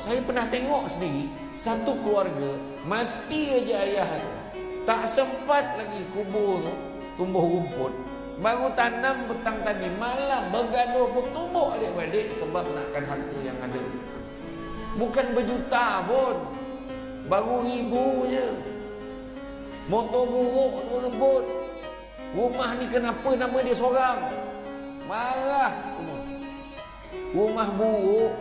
Saya pernah tengok sendiri, satu keluarga mati aja ayah tu, tak sempat lagi kubur tu tumbuh rumput, baru tanam petang tadi malam bergaduh bertumbuk adik-adik sebab nakkan harta yang ada. Bukan berjuta pun, baru ribu je. Motor buruk berebut. Rumah ni kenapa nama dia seorang? Marah semua. Rumah buruk,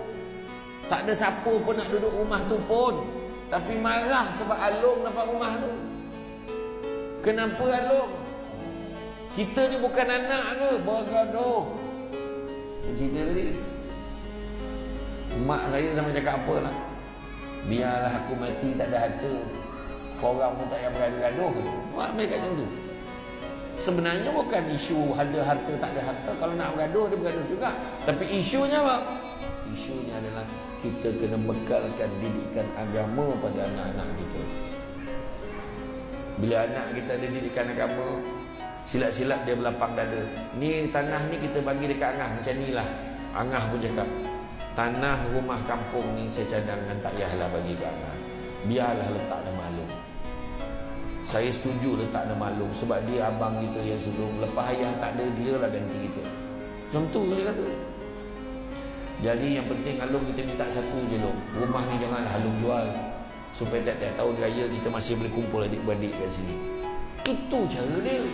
tak ada siapa pun nak duduk rumah tu pun, tapi marah sebab Along dapat rumah tu. Kenapa Along? Kita ni bukan anak ke? Bergaduh. Cerita tadi, mak saya sama cakap apa lah, biarlah aku mati tak ada harta, korang pun tak payah bergaduh-gaduh. Mak mereka macam tu. Sebenarnya bukan isu ada harta tak ada harta. Kalau nak bergaduh, dia bergaduh juga. Tapi isunya apa? Isunya adalah kita kena bekalkan didikan agama pada anak-anak kita. Bila anak kita ada didikan agama, silap-silap dia berlapang dada. Ni tanah ni kita bagi dekat Angah, macam ni lah. Angah pun cakap, tanah rumah kampung ni saya cadangkan, tak payahlah bagi ke Angah, biarlah letak nama Along. Saya setuju letak nama Along sebab dia abang kita yang sebelum, lepas ayah tak ada, dia lah ganti kita. Macam tu dia kata. Jadi yang penting Along kita minta satu je, Long, rumah ni janganlah Along jual, supaya tiap-tiap tahun raya kita masih boleh kumpul adik-beradik kat sini. Itu cara dia.